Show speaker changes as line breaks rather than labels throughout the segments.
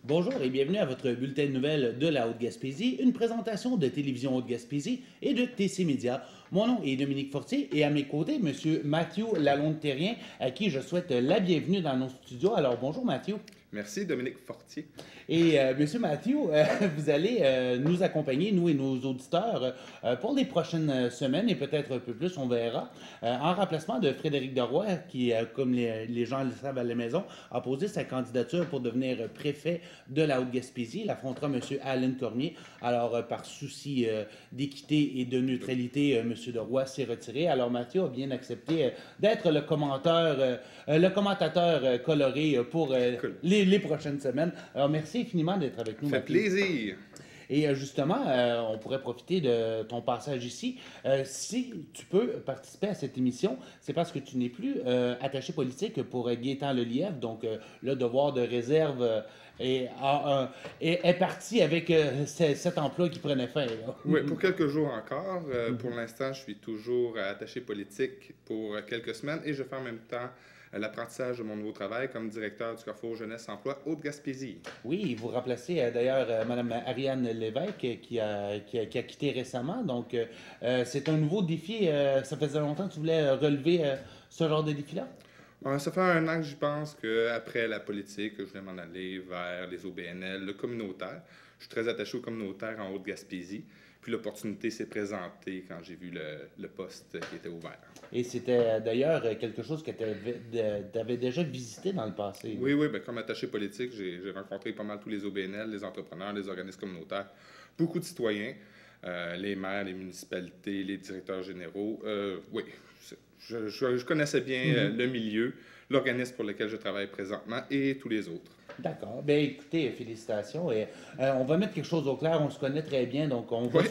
Bonjour et bienvenue à votre bulletin de nouvelles de la Haute-Gaspésie, une présentation de Télévision Haute-Gaspésie et de TC Média. Mon nom est Dominique Fortier et à mes côtés, M. Mathieu Lalonde-Terrien, à qui je souhaite la bienvenue dans nos studios. Alors bonjour Mathieu.
Merci, Dominique Fortier.
Et Monsieur Mathieu, vous allez nous accompagner, nous et nos auditeurs, pour les prochaines semaines et peut-être un peu plus, on verra, en remplacement de Frédéric Deroy, qui, comme les gens le savent à la maison, a posé sa candidature pour devenir préfet de la Haute-Gaspésie. Il affrontera M. Alain Cormier. Alors, par souci d'équité et de neutralité, M. Deroy s'est retiré. Alors, Mathieu a bien accepté d'être le commentateur coloré pour
Cool.
les prochaines semaines. Alors, merci infiniment d'être avec nous,
Ça fait
Mathieu.
plaisir.
Et justement, on pourrait profiter de ton passage ici. Si tu peux participer à cette émission, c'est parce que tu n'es plus attaché politique pour Gaétan Lelièvre. Donc, le devoir de réserve est parti avec cet emploi qui prenait fin. Là.
Oui, pour quelques jours encore. Pour l'instant, je suis toujours attaché politique pour quelques semaines et je fais en même temps l'apprentissage de mon nouveau travail comme directeur du Carrefour Jeunesse Emploi Haute-Gaspésie.
Oui, vous remplacez d'ailleurs Mme Ariane Lévesque qui a quitté récemment. Donc, c'est un nouveau défi. Ça faisait longtemps que tu voulais relever ce genre de défi-là?
Ça fait un an que j'y pense qu'après la politique, je voulais m'en aller vers les OBNL, le communautaire. Je suis très attaché au communautaire en Haute-Gaspésie. Puis l'opportunité s'est présentée quand j'ai vu le poste qui était ouvert.
Et c'était d'ailleurs quelque chose que tu avais déjà visité dans le passé.
Oui, oui, ben, comme attaché politique, j'ai rencontré pas mal tous les OBNL, les entrepreneurs, les organismes communautaires, beaucoup de citoyens, les maires, les municipalités, les directeurs généraux. Oui, je connaissais bien le milieu, l'organisme pour lequel je travaille présentement et tous les autres.
D'accord. Bien, écoutez, félicitations. Et, on va mettre quelque chose au clair. On se connaît très bien, donc
Oui,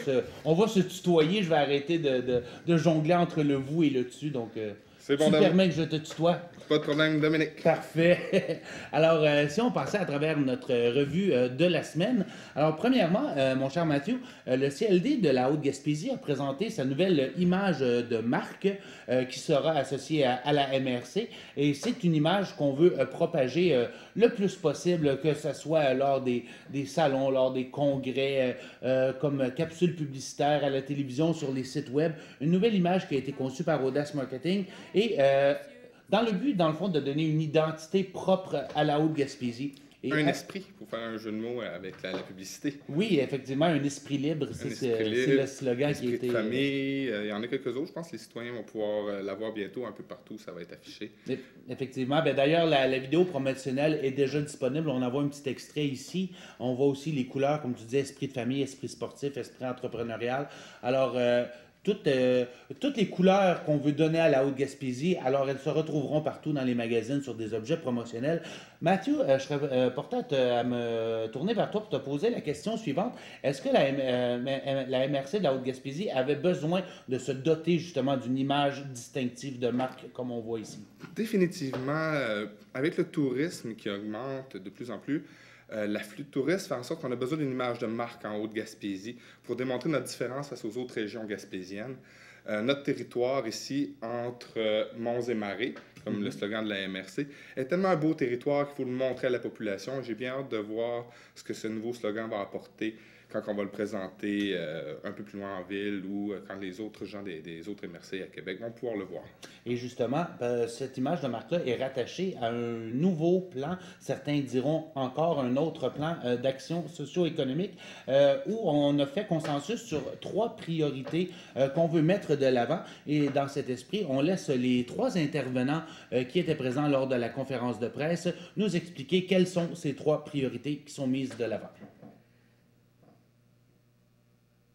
on va se tutoyer. Je vais arrêter de jongler entre le vous et le tu. Donc,
c'est
tu
bon,
me
Dominique.
permets que je te tutoie?
Pas de problème, Dominique.
Parfait. Alors, si on passait à travers notre revue de la semaine. Alors, premièrement, mon cher Mathieu, le CLD de la Haute-Gaspésie a présenté sa nouvelle image de marque qui sera associée à la MRC. Et c'est une image qu'on veut propager le plus possible, que ce soit lors des salons, lors des congrès, comme capsule publicitaire à la télévision, sur les sites web. Une nouvelle image qui a été conçue par Audace Marketing. Et dans le but, dans le fond, de donner une identité propre à la Haute-Gaspésie. Et
Un esprit, pour faire un jeu de mots avec la publicité.
oui, effectivement, un esprit libre,
Un
c'est
esprit
c'est
libre,
le slogan qui a
esprit
été...
de famille. Il y en a quelques autres. Je pense que les citoyens vont pouvoir l'avoir bientôt un peu partout. Ça va être affiché.
Effectivement. Ben, d'ailleurs, la vidéo promotionnelle est déjà disponible. On en voit un petit extrait ici. On voit aussi les couleurs, comme tu disais, esprit de famille, esprit sportif, esprit entrepreneurial. Alors, toutes les couleurs qu'on veut donner à la Haute-Gaspésie, alors elles se retrouveront partout dans les magazines sur des objets promotionnels. Mathieu, je serais porté à me tourner vers toi pour te poser la question suivante. Est-ce que la MRC de la Haute-Gaspésie avait besoin de se doter justement d'une image distinctive de marque comme on voit ici?
Définitivement, avec le tourisme qui augmente de plus en plus, l'afflux de touristes fait en sorte qu'on a besoin d'une image de marque en Haute-Gaspésie pour démontrer notre différence face aux autres régions gaspésiennes. Notre territoire ici, entre monts et marais, comme le slogan de la MRC, est tellement un beau territoire qu'il faut le montrer à la population. J'ai bien hâte de voir ce que ce nouveau slogan va apporter quand on va le présenter un peu plus loin en ville ou quand les autres gens des autres MRC à Québec vont pouvoir le voir.
Et justement, cette image de marque-là est rattachée à un nouveau plan, certains diront encore un autre plan d'action socio-économique, où on a fait consensus sur 3 priorités qu'on veut mettre de l'avant. Et dans cet esprit, on laisse les 3 intervenants qui étaient présents lors de la conférence de presse nous expliquer quelles sont ces 3 priorités qui sont mises de l'avant.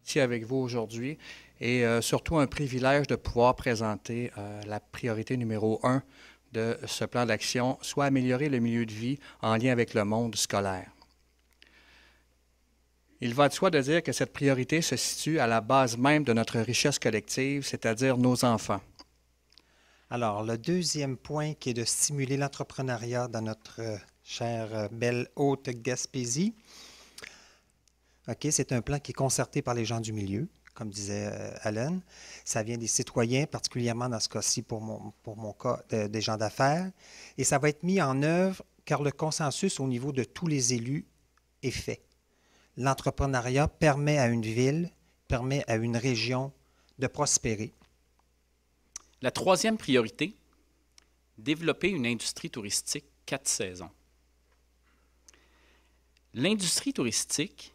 Ici avec vous aujourd'hui et surtout un privilège de pouvoir présenter la priorité numéro 1 de ce plan d'action, soit améliorer le milieu de vie en lien avec le monde scolaire. Il va de soi de dire que cette priorité se situe à la base même de notre richesse collective, c'est-à-dire nos enfants.
Alors, le deuxième point qui est de stimuler l'entrepreneuriat dans notre chère belle Haute-Gaspésie. OK, c'est un plan qui est concerté par les gens du milieu, comme disait Alan. Ça vient des citoyens, particulièrement dans ce cas-ci pour mon cas, des gens d'affaires. Et ça va être mis en œuvre car le consensus au niveau de tous les élus est fait. L'entrepreneuriat permet à une ville, permet à une région de prospérer.
La troisième priorité, développer une industrie touristique 4 saisons. L'industrie touristique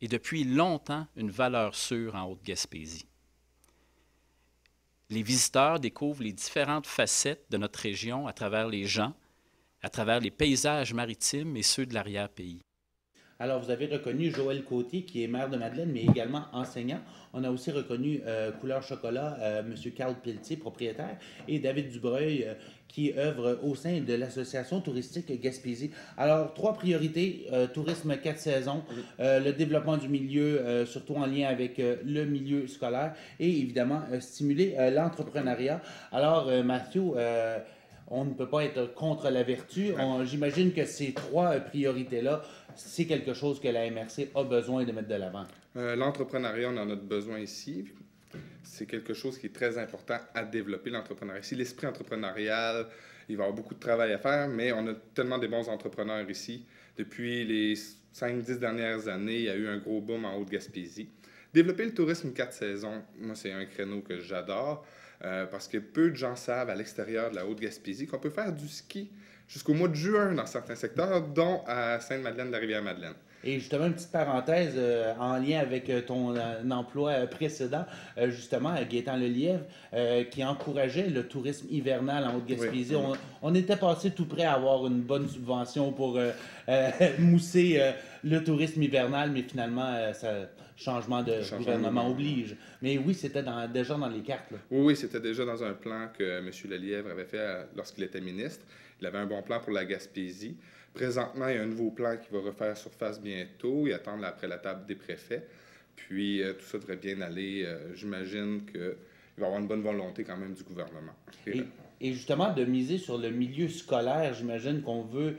est depuis longtemps une valeur sûre en Haute-Gaspésie. Les visiteurs découvrent les différentes facettes de notre région à travers les gens, à travers les paysages maritimes et ceux de l'arrière-pays.
Alors, vous avez reconnu Joël Côté, qui est maire de Madeleine, mais également enseignant. On a aussi reconnu Couleur Chocolat, M. Carl Pelletier, propriétaire, et David Dubreuil, qui œuvre au sein de l'Association touristique Gaspésie. Alors, 3 priorités, tourisme 4 saisons, le développement du milieu, surtout en lien avec le milieu scolaire, et évidemment, stimuler l'entrepreneuriat. Alors, Mathieu, on ne peut pas être contre la vertu. J'imagine que ces 3 priorités-là, c'est quelque chose que la MRC a besoin de mettre de l'avant.
L'entrepreneuriat, on en a besoin ici. C'est quelque chose qui est très important à développer, l'entrepreneuriat. Ici, l'esprit entrepreneurial, il va y avoir beaucoup de travail à faire, mais on a tellement de bons entrepreneurs ici. Depuis les 5-10 dernières années, il y a eu un gros boom en Haute-Gaspésie. Développer le tourisme 4 saisons, moi, c'est un créneau que j'adore, parce que peu de gens savent à l'extérieur de la Haute-Gaspésie qu'on peut faire du ski jusqu'au mois de juin dans certains secteurs, dont à Sainte-Madeleine de la Rivière-Madeleine.
Et justement, une petite parenthèse en lien avec ton emploi précédent, justement, Gaétan Lelièvre, qui encourageait le tourisme hivernal en Haute-Gaspésie.
Oui.
On était passé tout près à avoir une bonne subvention pour mousser le tourisme hivernal, mais finalement, changement de gouvernement oblige. Mais oui, c'était déjà dans les cartes. Là.
Oui, c'était déjà dans un plan que M. Lelièvre avait fait lorsqu'il était ministre. Il avait un bon plan pour la Gaspésie. Présentement, il y a un nouveau plan qui va refaire surface bientôt. Il attend après la table des préfets. Puis, tout ça devrait bien aller. J'imagine qu'il va y avoir une bonne volonté quand même du gouvernement.
Et justement, de miser sur le milieu scolaire, j'imagine qu'on veut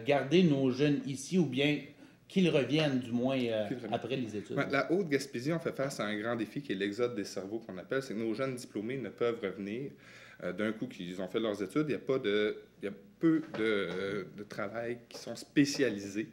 garder nos jeunes ici ou bien qu'ils reviennent du moins après les études.
La Haute-Gaspésie, on fait face à un grand défi qui est l'exode des cerveaux qu'on appelle. C'est que nos jeunes diplômés ne peuvent revenir d'un coup qu'ils ont fait leurs études. Il y a peu de travail qui sont spécialisés.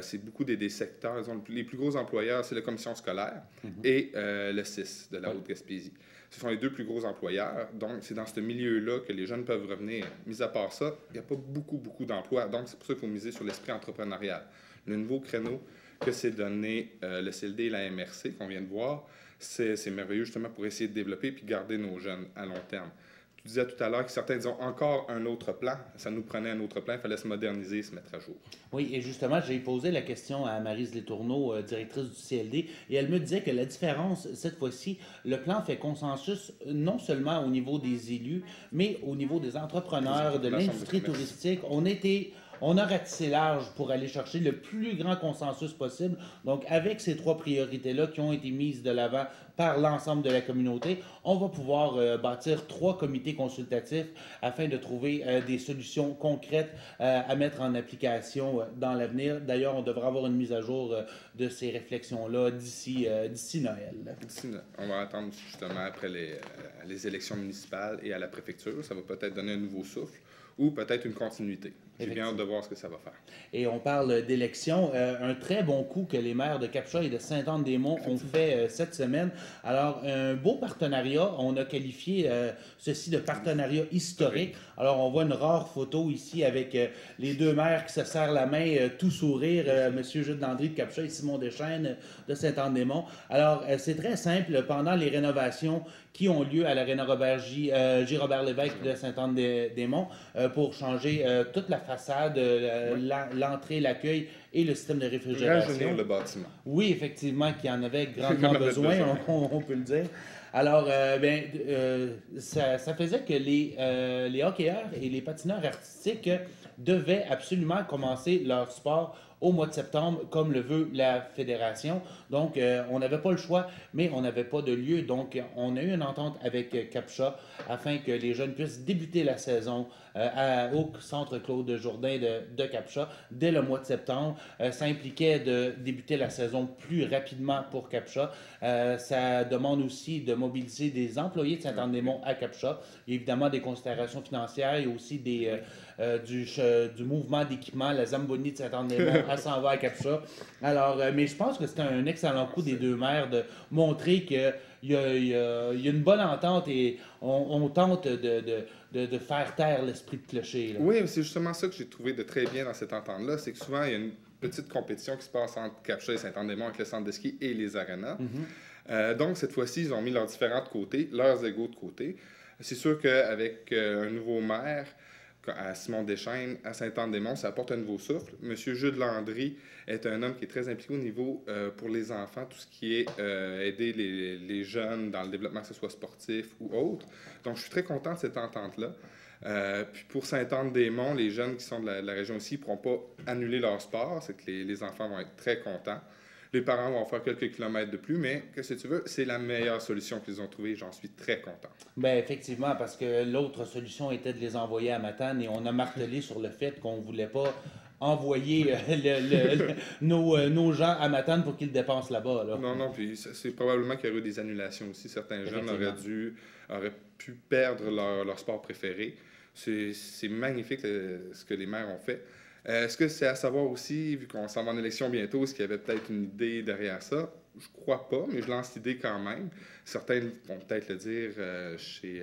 C'est beaucoup des secteurs. Les plus gros employeurs, c'est la commission scolaire et le CIS de la Haute-Gaspésie. Ce sont les 2 plus gros employeurs. Donc, c'est dans ce milieu-là que les jeunes peuvent revenir. Mis à part ça, il n'y a pas beaucoup d'emplois. Donc, c'est pour ça qu'il faut miser sur l'esprit entrepreneurial. Le nouveau créneau que s'est donné le CLD et la MRC, qu'on vient de voir, c'est merveilleux justement pour essayer de développer puis garder nos jeunes à long terme. Tu disais tout à l'heure que certains disaient encore un autre plan. Ça nous prenait un autre plan. Il fallait se moderniser, se mettre à jour.
Oui, et justement, j'ai posé la question à Maryse Letourneau, directrice du CLD, et elle me disait que la différence, cette fois-ci, le plan fait consensus non seulement au niveau des élus, mais au niveau des entrepreneurs, de l'industrie touristique. On a ratissé large pour aller chercher le plus grand consensus possible. Donc, avec ces 3 priorités-là qui ont été mises de l'avant par l'ensemble de la communauté, on va pouvoir bâtir 3 comités consultatifs afin de trouver des solutions concrètes à mettre en application dans l'avenir. D'ailleurs, on devra avoir une mise à jour de ces réflexions-là d'ici Noël.
On va attendre justement après les élections municipales et à la préfecture. Ça va peut-être donner un nouveau souffle ou peut-être une continuité. J'ai bien hâte de voir ce que ça va faire.
Et on parle d'élections. Un très bon coup que les maires de Capcha et de Sainte-Anne-des-Monts ont fait cette semaine. Alors, un beau partenariat. On a qualifié ceci de partenariat historique. Alors, on voit une rare photo ici avec les 2 maires qui se serrent la main, tout sourire, M. Jules Landry de Capcha et Simon Deschênes de Sainte-Anne-des-Monts. Alors, c'est très simple. Pendant les rénovations qui ont lieu à l'Aréna J. Robert Lévesque de Sainte-Anne-des-Monts pour changer toute la façade, l'entrée, l'accueil et le système de réfrigération.
Rajeunir le bâtiment.
Oui, effectivement, qui en avait grandement besoin, on peut le dire. Alors, ça faisait que les hockeyeurs et les patineurs artistiques devaient absolument commencer leur sport au mois de septembre, comme le veut la fédération. Donc, on n'avait pas le choix, mais on n'avait pas de lieu. Donc, on a eu une entente avec Capcha afin que les jeunes puissent débuter la saison au centre Claude Jourdain de Capcha dès le mois de septembre. ça impliquait de débuter la saison plus rapidement pour Captcha. Ça demande aussi de mobiliser des employés de Saint-Anne-des-Monts à Captcha. Il y a évidemment des considérations financières. Il y a aussi du mouvement d'équipement, la Zamboni de Saint-Anne-des-Monts, elle s'en va à Captcha. Alors, mais je pense que c'est un excellent coup des deux maires de montrer qu'il y a une bonne entente et on tente de faire taire l'esprit de clocher. Là.
Oui, c'est justement ça que j'ai trouvé de très bien dans cette entente-là, c'est que souvent, il y a une petite compétition qui se passe entre Captcha et Saint-Anne-des-Monts avec le centre de ski et les arénas. Donc, cette fois-ci, ils ont mis leurs différents côtés, leurs égaux de côté. C'est sûr qu'avec un nouveau maire, à Simon Deschênes, à Saint-Anne-des-Monts, ça apporte un nouveau souffle. Monsieur Jude Landry est un homme qui est très impliqué au niveau pour les enfants, tout ce qui est aider les jeunes dans le développement, que ce soit sportif ou autre. Donc, je suis très content de cette entente-là. Puis pour Saint-Anne-des-Monts, les jeunes qui sont de la région aussi ne pourront pas annuler leur sport. C'est que les enfants vont être très contents. Les parents vont faire quelques kilomètres de plus, mais qu'est-ce que tu veux, c'est la meilleure solution qu'ils ont trouvée. J'en suis très content.
Bien, effectivement, parce que l'autre solution était de les envoyer à Matane et on a martelé sur le fait qu'on ne voulait pas envoyer nos gens à Matane pour qu'ils dépensent là-bas. Là.
Non, puis c'est probablement qu'il y aurait eu des annulations aussi. Certains jeunes auraient pu perdre leur sport préféré. C'est magnifique ce que les maires ont fait. Est-ce que c'est à savoir aussi, vu qu'on s'en va en élection bientôt, est-ce qu'il y avait peut-être une idée derrière ça? Je crois pas, mais je lance l'idée quand même. Certains vont peut-être le dire chez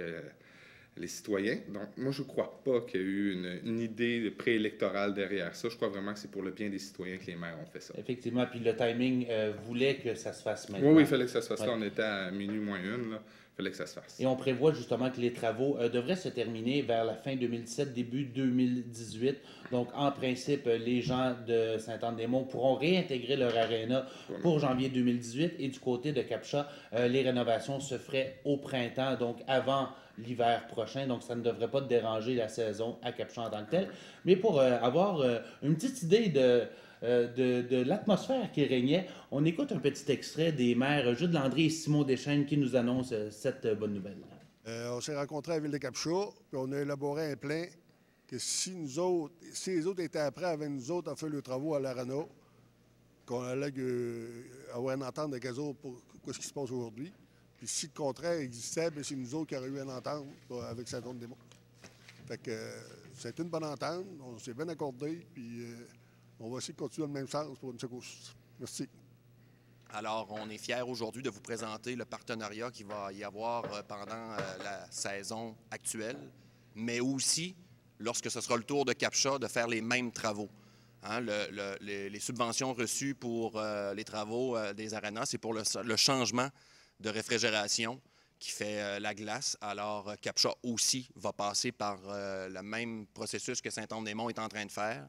les citoyens. Donc, moi, je ne crois pas qu'il y ait eu une idée préélectorale derrière ça. Je crois vraiment que c'est pour le bien des citoyens que les maires ont fait ça.
Effectivement, puis le timing voulait que ça se fasse maintenant.
Oui, il fallait que ça se fasse là. On était à minuit moins une, là. Il fallait que ça se fasse.
Et on prévoit justement que les travaux devraient se terminer vers la fin 2017, début 2018. Donc, en principe, les gens de Saint-Anne-des-Monts pourront réintégrer leur aréna pour janvier 2018. Et du côté de Captcha, les rénovations se feraient au printemps, donc avant l'hiver prochain. Donc, ça ne devrait pas déranger la saison à Captcha en tant que telle. Mais pour avoir une petite idée de l'atmosphère qui régnait, on écoute un petit extrait des maires Jude Landry et Simon Deschênes qui nous annoncent cette bonne nouvelle.
On s'est rencontrés à la ville de Captcha, puis on a élaboré un plan que si les autres étaient après avec nous autres à faire les travaux à l'Arena, qu'on allait avoir une entente avec eux autres pour ce qui se passe aujourd'hui. Puis si le contraire existait, bien, c'est nous autres qui aurions eu une entente avec Saint-Anne-des-Monts. Fait que c'est une bonne entente, on s'est bien accordé, puis on va essayer de continuer dans le même sens pour une secousse. Merci.
Alors, on est fiers aujourd'hui de vous présenter le partenariat qu'il va y avoir pendant la saison actuelle, mais aussi, lorsque ce sera le tour de Captcha, de faire les mêmes travaux. Hein, les subventions reçues pour les travaux des arénas, c'est pour le changement de réfrigération qui fait la glace. Alors, Captcha aussi va passer par le même processus que Saint-Anne-des-Monts est en train de faire.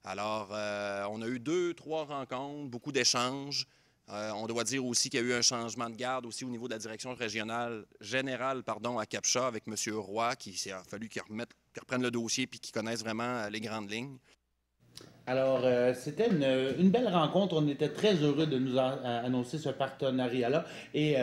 Alors, on a eu 2-3 rencontres, beaucoup d'échanges. On doit dire aussi qu'il y a eu un changement de garde aussi au niveau de la direction générale à Captcha avec M. Roy, qui a fallu qu'il reprenne le dossier et qu'il connaisse vraiment les grandes lignes.
Alors, c'était une belle rencontre. On était très heureux de nous annoncer ce partenariat-là et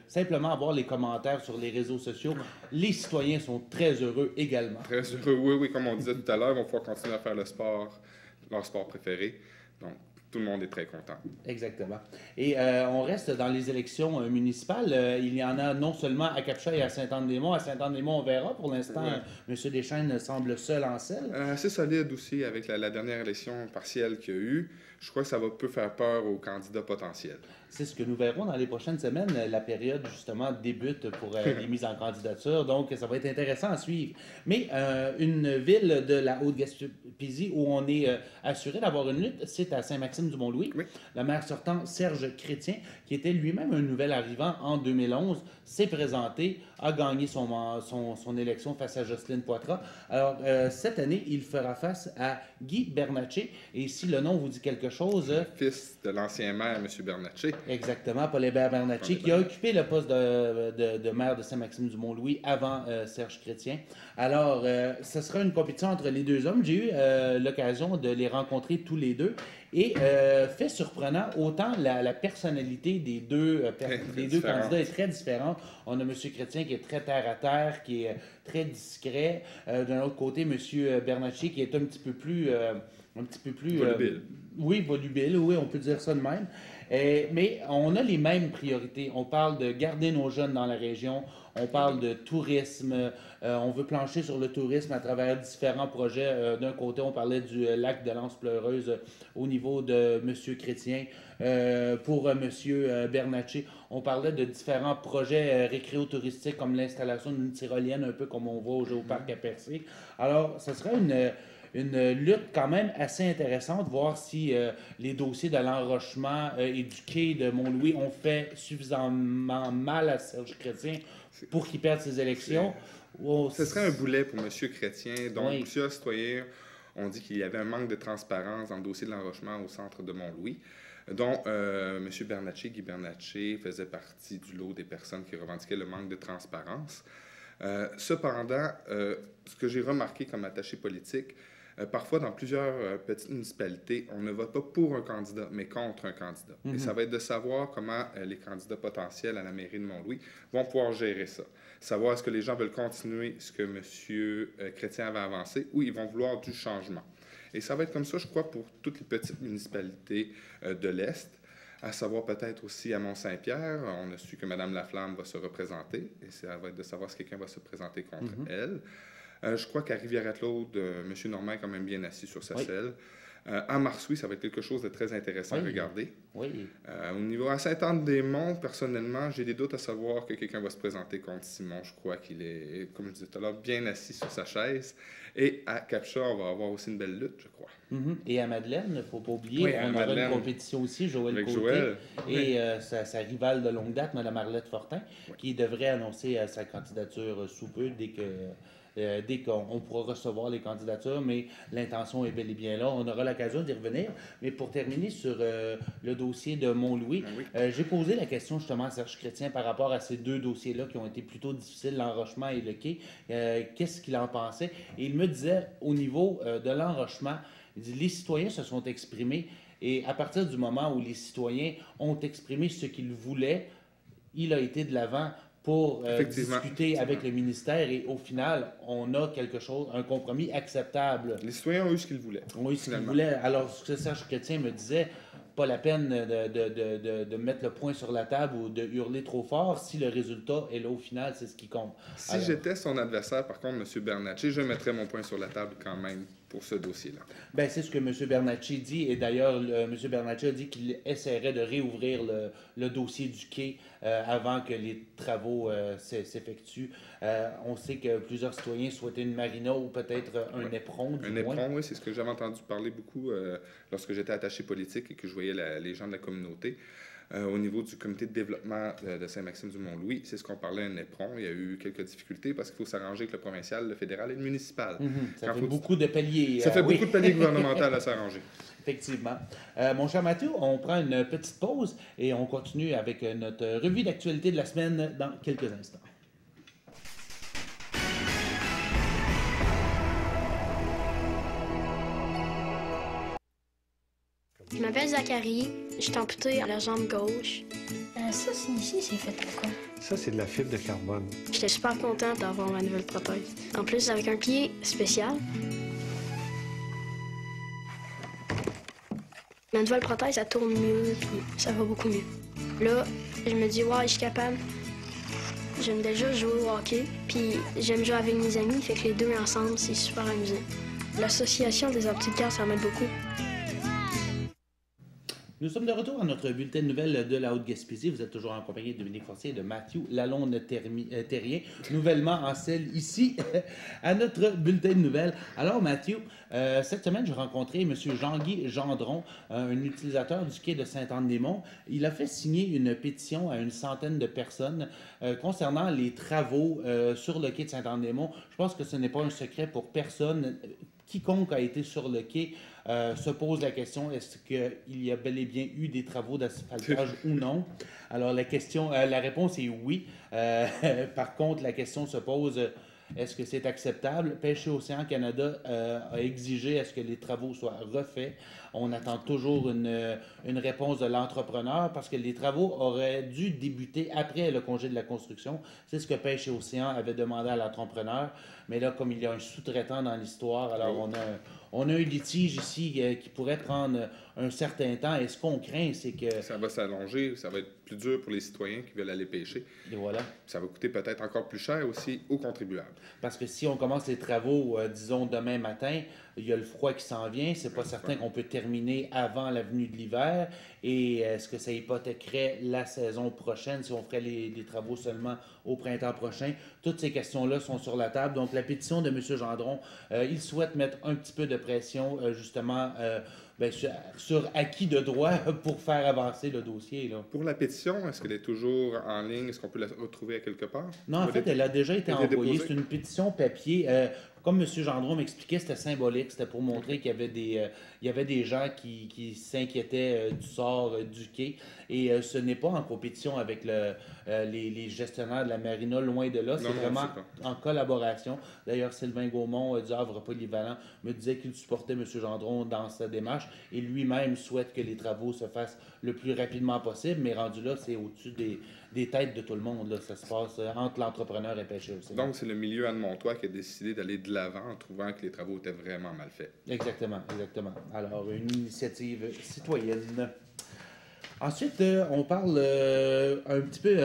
simplement avoir les commentaires sur les réseaux sociaux. Les citoyens sont très heureux également.
Très heureux, oui, comme on disait tout à l'heure, ils vont pouvoir continuer à faire leur sport préféré. Donc, tout le monde est très content.
Exactement. Et on reste dans les élections municipales. Il y en a non seulement à Captcha et à Saint-Anne-des-Monts. À Saint-Anne-des-Monts, on verra. Pour l'instant, M. Deschênes semble seul en selle.
Assez solide aussi avec la dernière élection partielle qu'il y a eu. Je crois que ça peut faire peur aux candidats potentiels.
C'est ce que nous verrons dans les prochaines semaines. La période, justement, débute pour les mises en candidature. Donc, ça va être intéressant à suivre. Mais une ville de la Haute-Gaspésie où on est assuré d'avoir une lutte, c'est à Saint-Maxime-du-Mont-Louis. Oui. Le maire sortant, Serge Chrétien, qui était lui-même un nouvel arrivant en 2011, s'est présenté, a gagné son élection face à Jocelyne Poitras. Alors, cette année, il fera face à Guy Bernatchez. Et si le nom vous dit quelque chose...
Fils de l'ancien maire, M. Bernatchez.
exactement, Paul Hébert Bernatchez, qui a occupé le poste de maire de Saint-Maxime-du-Mont-Louis avant Serge Chrétien. Alors, ce sera une compétition entre les deux hommes. J'ai eu l'occasion de les rencontrer tous les deux. Et fait surprenant, autant la personnalité des deux candidats est très différente. On a M. Chrétien qui est très terre-à-terre, qui est très discret. D'un autre côté, M. Bernatchez qui est un petit peu plus
volubile.
Oui, volubile, oui, on peut dire ça de même. Mais on a les mêmes priorités. On parle de garder nos jeunes dans la région, on parle de tourisme, on veut plancher sur le tourisme à travers différents projets. D'un côté, on parlait du lac de l'Anse-Pleureuse au niveau de M. Chrétien. Pour M. Bernatchez, on parlait de différents projets récréotouristiques comme l'installation d'une tyrolienne, un peu comme on voit au Géoparc à Percé. Alors, ce serait une lutte quand même assez intéressante, voir si les dossiers de l'enrochement et du quai de Mont-Louis ont fait suffisamment mal à Serge Chrétien pour qu'il perde ses élections.
Ce serait un boulet pour M. Chrétien. Donc,
Oui.
plusieurs citoyens ont dit qu'il y avait un manque de transparence dans le dossier de l'enrochement au centre de Mont-Louis, dont M. Bernatchez, Guy Bernatchez, faisait partie du lot des personnes qui revendiquaient le manque de transparence. Cependant, ce que j'ai remarqué comme attaché politique, parfois, dans plusieurs petites municipalités, on ne vote pas pour un candidat, mais contre un candidat. Et ça va être de savoir comment les candidats potentiels à la mairie de Mont-Louis vont pouvoir gérer ça. Savoir est-ce que les gens veulent continuer ce que M. Chrétien avait avancé ou ils vont vouloir du changement. Et ça va être comme ça, je crois, pour toutes les petites municipalités de l'Est. À savoir peut-être aussi à Mont-Saint-Pierre, on a su que Mme Laflamme va se représenter. Et ça va être de savoir si quelqu'un va se présenter contre elle. Je crois qu'à Rivière-Claude, M. Normand est quand même bien assis sur sa selle. À Marsouis, ça va être quelque chose de très intéressant à regarder.
Oui.
Au niveau à Sainte-Anne-des-Monts, personnellement, j'ai des doutes à savoir que quelqu'un va se présenter contre Simon. Je crois qu'il est, comme je disais tout à l'heure, bien assis sur sa chaise. Et à Capcha, on va avoir aussi une belle lutte, je crois.
Et à Madeleine, il ne faut pas oublier, on aura une compétition aussi, Joël Côté,
Joël.
Et sa rivale de longue date, Mme Arlette Fortin, qui devrait annoncer sa candidature sous peu dès qu'on pourra recevoir les candidatures, mais l'intention est bel et bien là. On aura l'occasion d'y revenir. Mais pour terminer sur le dossier de Mont-Louis, j'ai posé la question justement à Serge Chrétien par rapport à ces deux dossiers-là qui ont été plutôt difficiles, l'enrochement et le quai. Qu'est-ce qu'il en pensait? Et il me disait, au niveau de l'enrochement, il dit, les citoyens se sont exprimés et à partir du moment où les citoyens ont exprimé ce qu'ils voulaient, il a été de l'avant pour discuter avec le ministère et au final, on a quelque chose, un compromis acceptable.
Les citoyens ont eu ce qu'ils voulaient.
Ont eu ce qu'ils voulaient. Alors, ce que Serge Chrétien me disait, pas la peine de mettre le poing sur la table ou de hurler trop fort si le résultat est là au final, c'est ce qui compte.
Si j'étais son adversaire, par contre, M. Bernatchez, je mettrais mon poing sur la table quand même pour ce dossier-là.
Bien, c'est ce que M. Bernatchez dit. Et d'ailleurs, M. Bernatchez a dit qu'il essaierait de réouvrir le dossier du quai avant que les travaux s'effectuent. On sait que plusieurs citoyens souhaitaient une marina ou peut-être un éperon.
Un éperon, oui, c'est ce que j'avais entendu parler beaucoup lorsque j'étais attaché politique et que je voyais les gens de la communauté. Au niveau du comité de développement de Saint-Maxime-du-Mont-Louis, c'est ce qu'on parlait, un éperon. Il y a eu quelques difficultés parce qu'il faut s'arranger avec le provincial, le fédéral et le municipal.
Ça fait beaucoup de paliers.
Ça fait beaucoup de paliers gouvernementaux à s'arranger.
Effectivement. Mon cher Mathieu, on prend une petite pause et on continue avec notre revue d'actualité de la semaine dans quelques instants.
Je m'appelle Zachary, je suis amputé à la jambe gauche.
Ça, c'est ici, c'est fait pourquoi?
Ça, c'est de la fibre de carbone.
J'étais super contente d'avoir ma nouvelle prothèse. En plus, avec un pied spécial. Ma nouvelle prothèse, ça tourne mieux, puis ça va beaucoup mieux. Là, je me dis, ouais, je suis capable. J'aime déjà jouer au hockey, puis j'aime jouer avec mes amis, fait que les deux ensemble, c'est super amusant. L'association des aptiquaires, ça m'aide beaucoup.
Nous sommes de retour à notre bulletin de nouvelles de la Haute-Gaspésie. Vous êtes toujours en compagnie de Dominique Forcier et de Mathieu Lalonde-Terrien, nouvellement en selle ici à notre bulletin de nouvelles. Alors Mathieu, cette semaine, j'ai rencontré M. Jean-Guy Gendron, un utilisateur du quai de Sainte-Anne-des-Monts. Il a fait signer une pétition à une centaine de personnes concernant les travaux sur le quai de Sainte-Anne-des-Monts. Je pense que ce n'est pas un secret pour personne quiconque a été sur le quai se pose la question, est-ce qu'il y a bel et bien eu des travaux d'asphaltage ou non? Alors, la réponse est oui. Par contre, la question se pose, est-ce que c'est acceptable? Pêche et Océan Canada a exigé à ce que les travaux soient refaits. On attend toujours une réponse de l'entrepreneur parce que les travaux auraient dû débuter après le congé de la construction. C'est ce que Pêche et Océan avait demandé à l'entrepreneur. Mais là, comme il y a un sous-traitant dans l'histoire, alors on a un litige ici qui pourrait prendre un certain temps. Et ce qu'on craint, c'est que...
Ça va s'allonger, ça va être plus dur pour les citoyens qui veulent aller pêcher.
Et voilà.
Ça va coûter peut-être encore plus cher aussi aux contribuables.
Parce que si on commence les travaux, disons, demain matin, il y a le froid qui s'en vient. C'est pas certain qu'on peut terminer avant la venue de l'hiver. Et est-ce que ça hypothéquerait la saison prochaine si on ferait les travaux seulement au printemps prochain? Toutes ces questions-là sont sur la table. Donc, la pétition de M. Gendron, il souhaite mettre un petit peu de pression, justement, sur acquis de droit pour faire avancer le dossier. Là.
Pour la pétition, est-ce qu'elle est toujours en ligne? Est-ce qu'on peut la retrouver à quelque part?
Non, en fait, elle a déjà été envoyée. C'est une pétition papier. Comme M. Gendron m'expliquait, c'était symbolique. C'était pour montrer qu'il y avait des gens qui s'inquiétaient du sort du quai. Et ce n'est pas en compétition avec les gestionnaires de la marina, loin de là. C'est vraiment en collaboration. D'ailleurs, Sylvain Gaumont du Havre Polyvalent me disait qu'il supportait M. Gendron dans sa démarche et lui-même souhaite que les travaux se fassent le plus rapidement possible. Mais rendu là, c'est au-dessus des têtes de tout le monde. Là. Ça se passe entre l'entrepreneur et Pêche et Océan.
Donc, c'est le milieu Anne-Montois qui a décidé d'aller de l'avant en trouvant que les travaux étaient vraiment mal faits.
Exactement. Alors, une initiative citoyenne. Ensuite, on parle un petit peu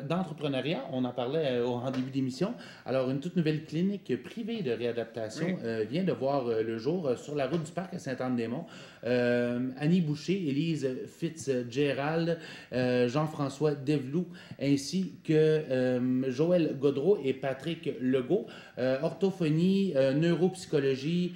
d'entrepreneuriat. On en parlait en début d'émission. Alors, une toute nouvelle clinique privée de réadaptation vient de voir le jour sur la route du parc à Sainte-Anne-des-Monts. Annie Boucher, Élise Fitzgerald, Jean-François Develoux, ainsi que Joël Godreau et Patrick Legault. Orthophonie, neuropsychologie,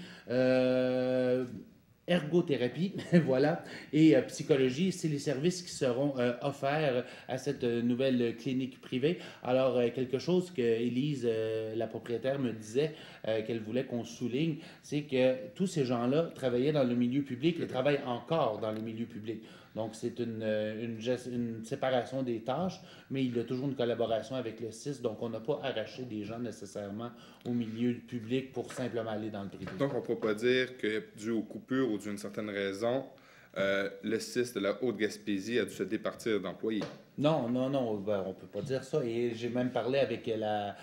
ergothérapie, voilà, et psychologie, c'est les services qui seront offerts à cette nouvelle clinique privée. Alors, quelque chose que Élise, la propriétaire, me disait qu'elle voulait qu'on souligne, c'est que tous ces gens-là travaillaient dans le milieu public et travaillent encore dans le milieu public. Donc, c'est une séparation des tâches, mais il y a toujours une collaboration avec le CIS. Donc, on n'a pas arraché des gens nécessairement au milieu public pour simplement aller dans le privé.
Donc, on ne peut pas dire que, dû aux coupures ou d'une certaine raison, le CIS de la Haute-Gaspésie a dû se départir d'employés.
Non, on ne peut pas dire ça. Et j'ai même parlé avec la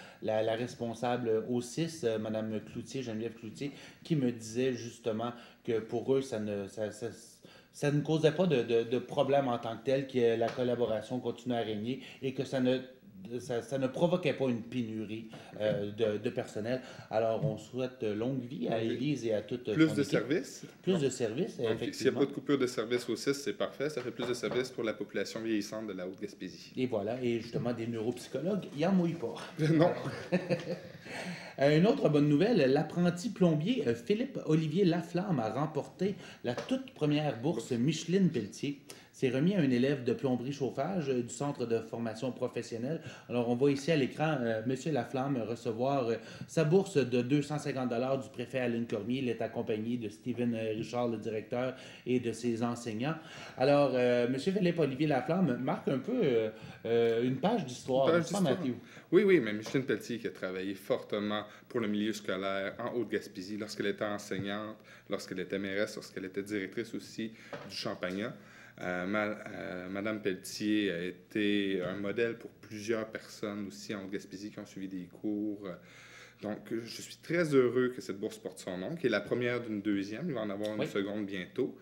responsable au CIS, Mme Cloutier, Geneviève Cloutier, qui me disait justement que pour eux, ça ne causait pas de problème en tant que tel, que la collaboration continuait à régner et que ça ne provoquait pas une pénurie de personnel. Alors, on souhaite longue vie à Élise et à toute
Plus de services?
Plus de services,
donc,
effectivement.
S'il n'y a pas de coupure de services au CIS, c'est parfait. Ça fait plus de services pour la population vieillissante de la Haute-Gaspésie.
Et voilà. Et justement, des neuropsychologues, il n'en mouille pas.
Non.
Une autre bonne nouvelle, l'apprenti plombier Philippe-Olivier Laflamme a remporté la toute première bourse Micheline Pelletier. C'est remis à un élève de plomberie-chauffage du Centre de formation professionnelle. Alors, on voit ici à l'écran M. Laflamme recevoir sa bourse de 250 $ du préfet Alain Cormier. Il est accompagné de Steven Richard, le directeur, et de ses enseignants. Alors, M. Philippe-Olivier Laflamme marque un peu une page d'histoire, n'est-ce pas, Mathieu?
Oui, mais Micheline Pelletier qui a travaillé fortement pour le milieu scolaire en Haute-Gaspésie lorsqu'elle était enseignante, lorsqu'elle était mairesse, lorsqu'elle était directrice aussi du Champagnat. Madame Pelletier a été un modèle pour plusieurs personnes aussi en Haute-Gaspésie qui ont suivi des cours. Donc, je suis très heureux que cette bourse porte son nom, qui est la première d'une deuxième. Il va en avoir une seconde bientôt.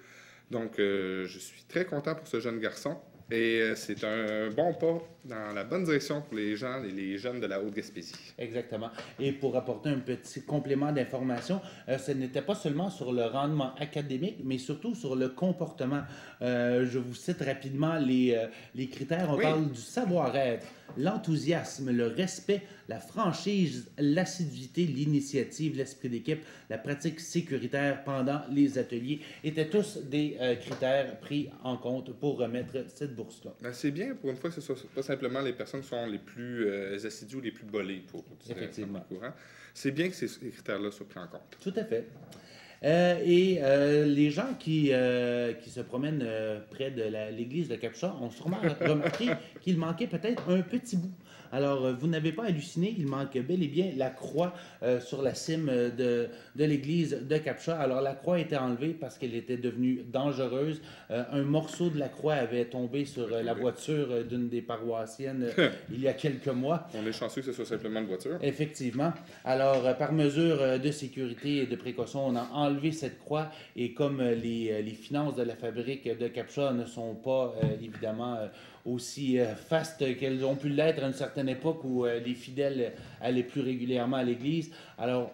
Donc, je suis très content pour ce jeune garçon. Et c'est un bon pas dans la bonne direction pour les gens et les jeunes de la Haute-Gaspésie.
Exactement. Et pour apporter un petit complément d'information, ce n'était pas seulement sur le rendement académique, mais surtout sur le comportement. Je vous cite rapidement les critères. On parle du savoir-être, l'enthousiasme, le respect, la franchise, l'assiduité, l'initiative, l'esprit d'équipe, la pratique sécuritaire pendant les ateliers étaient tous des critères pris en compte pour remettre cette cette bourse-là.
Ben, c'est bien pour une fois que ce ne soit pas simplement les personnes qui sont les plus assidues ou les plus bolées pour utiliser
Effectivement.
le courant. C'est bien que ces critères-là soient pris en compte.
Tout à fait. Les gens qui se promènent près de l'église de Capcha ont sûrement remarqué qu'il manquait peut-être un petit bout. Alors, vous n'avez pas halluciné, il manque bel et bien la croix sur la cime de l'église de Capcha. Alors, la croix a été enlevée parce qu'elle était devenue dangereuse. Un morceau de la croix avait tombé sur la voiture d'une des paroissiennes il y a quelques mois.
On est chanceux que ce soit simplement une voiture.
Effectivement. Alors, par mesure de sécurité et de précaution, on a enlevé cette croix et comme les finances de la fabrique de Capcha ne sont pas, évidemment, aussi fastes qu'elles ont pu l'être à une certaine époque où les fidèles allaient plus régulièrement à l'église. Alors,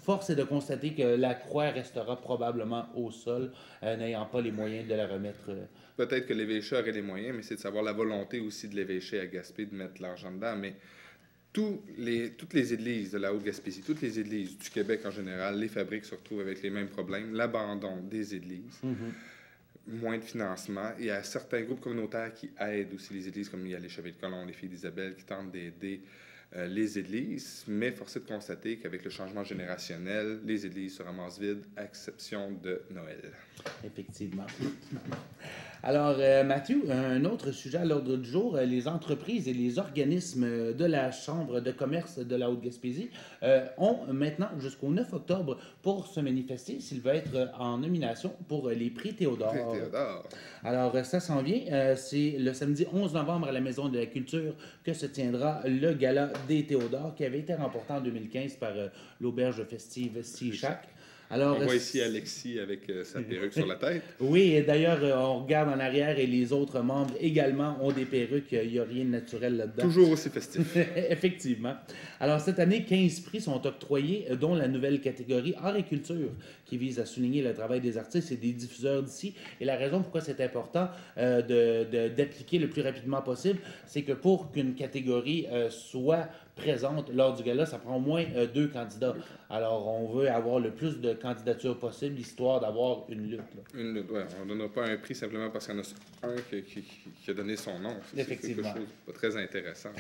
force est de constater que la croix restera probablement au sol, n'ayant pas les moyens de la remettre.
Peut-être que l'évêché aurait les moyens, mais c'est de savoir la volonté aussi de l'évêché à Gaspé de mettre l'argent dedans. Mais toutes les églises de la Haute-Gaspésie, toutes les églises du Québec en général, les fabriques se retrouvent avec les mêmes problèmes. L'abandon des églises. Moins de financement. Il y a certains groupes communautaires qui aident aussi les églises, comme il y a les Chevaliers de Colomb, les Filles d'Isabelle, qui tentent d'aider les églises, mais force est de constater qu'avec le changement générationnel, les églises se ramassent vides, à exception de Noël.
Effectivement. Alors, Mathieu, un autre sujet à l'ordre du jour, les entreprises et les organismes de la Chambre de commerce de la Haute-Gaspésie ont maintenant jusqu'au 9 octobre pour se manifester s'ils veulent être en nomination pour les prix Théodore. Alors, ça s'en vient. C'est le samedi 11 novembre à la Maison de la Culture que se tiendra le gala des Théodores qui avait été remporté en 2015 par l'auberge festive Sea Shack. Alors,
on voit ici Alexis avec sa perruque sur la tête.
Oui, et d'ailleurs, on regarde en arrière et les autres membres également ont des perruques. Il n'y a rien de naturel là-dedans.
Toujours aussi festif.
Effectivement. Alors, cette année, 15 prix sont octroyés, dont la nouvelle catégorie Art et Culture, qui vise à souligner le travail des artistes et des diffuseurs d'ici. Et la raison pourquoi c'est important d'appliquer le plus rapidement possible, c'est que pour qu'une catégorie soit présente lors du gala, ça prend au moins 2 candidats. Alors, on veut avoir le plus de candidatures possible, histoire d'avoir une lutte. Là.
Une lutte, oui. On ne donnera pas un prix simplement parce qu'il y en a un qui a donné son nom.
Effectivement.
C'est quelque chose de pas très intéressant.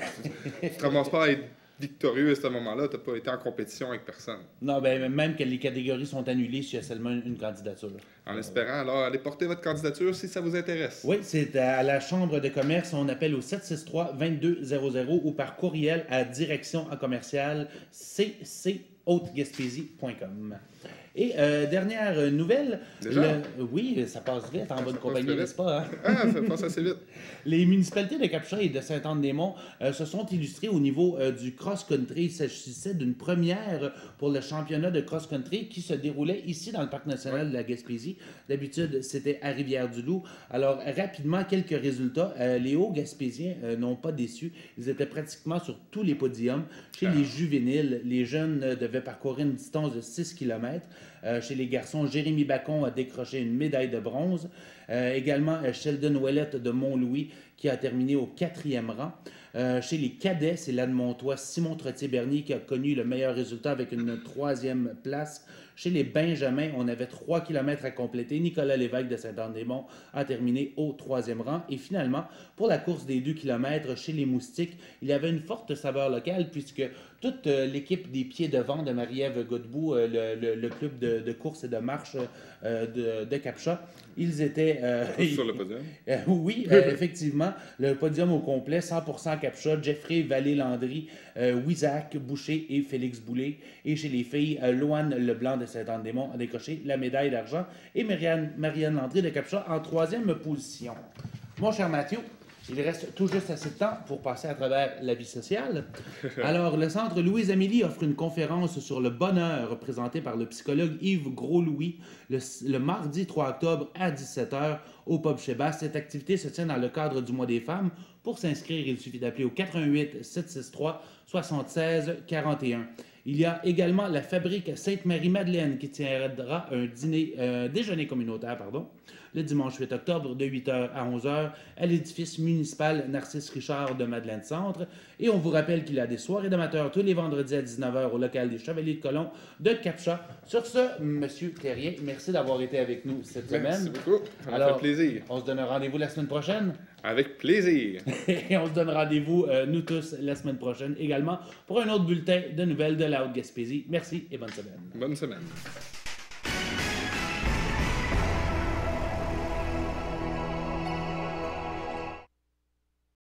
Tu ne te ramasses pas à être victorieux à ce moment-là, tu n'as pas été en compétition avec personne.
Non, ben même que les catégories sont annulées s'il y a seulement une candidature.
En espérant, alors, allez porter votre candidature si ça vous intéresse.
Oui, c'est à la Chambre de commerce. On appelle au 763-2200 ou par courriel à direction@commercial cchautgaspésie.com. Et dernière nouvelle.
Déjà?
Oui, ça passe vite en bonne compagnie, n'est-ce pas? Hein?
Ah, ça passe assez vite.
Les municipalités de Capcha et de Sainte-Anne-des-Monts se sont illustrées au niveau du cross-country. Il s'agissait d'une première pour le championnat de cross-country qui se déroulait ici dans le Parc national de la Gaspésie. D'habitude, c'était à Rivière-du-Loup. Alors, rapidement, quelques résultats. Les Hauts-Gaspésiens n'ont pas déçu. Ils étaient pratiquement sur tous les podiums. Chez les juvéniles, les jeunes devaient parcourir une distance de 6 km. Chez les garçons, Jérémy Bacon a décroché une médaille de bronze. Également, Sheldon Ouellette de Mont-Louis qui a terminé au 4e rang. Chez les cadets, c'est l'Annemontois Simon Trottier-Bernier qui a connu le meilleur résultat avec une 3e place. Chez les Benjamins, on avait 3 km à compléter. Nicolas Lévesque de Sainte-Anne-des-Monts a terminé au 3e rang. Et finalement, pour la course des 2 km chez les Moustiques, il y avait une forte saveur locale puisque toute l'équipe des Pieds de Vent de Marie-Ève Godbout, le club de course et de marche de Capcha, ils étaient...
sur le podium?
Oui, effectivement. Le podium au complet, 100% Capcha, Jeffrey Vallée-Landry, Wisac Boucher et Félix Boulay. Et chez les filles, Loane Leblanc de Sainte-Anne-des-Monts a décroché la médaille d'argent et Marianne Landry de Capcha en 3e position. Mon cher Mathieu, il reste tout juste assez de temps pour passer à travers la vie sociale. Alors, le Centre Louise-Amélie offre une conférence sur le bonheur présentée par le psychologue Yves Gros-Louis le mardi 3 octobre à 17h au Pub Chez Basse. Cette activité se tient dans le cadre du Mois des femmes. Pour s'inscrire, il suffit d'appeler au 88 763 76 41. Il y a également la Fabrique Sainte-Marie-Madeleine qui tiendra un déjeuner communautaire, le dimanche 8 octobre de 8h à 11h à l'édifice municipal Narcisse Richard de Madeleine-Centre. Et on vous rappelle qu'il y a des soirées d'amateurs tous les vendredis à 19h au local des Chevaliers de Colomb de Capcha. Sur ce, Monsieur Terrien, merci d'avoir été avec nous cette semaine.
Merci beaucoup. Ça m'a fait plaisir.
On se donne rendez-vous la semaine prochaine.
Avec plaisir.
Et on se donne rendez-vous, nous tous, la semaine prochaine également pour un autre bulletin de nouvelles de la Haute-Gaspésie. Merci et bonne semaine.
Bonne semaine.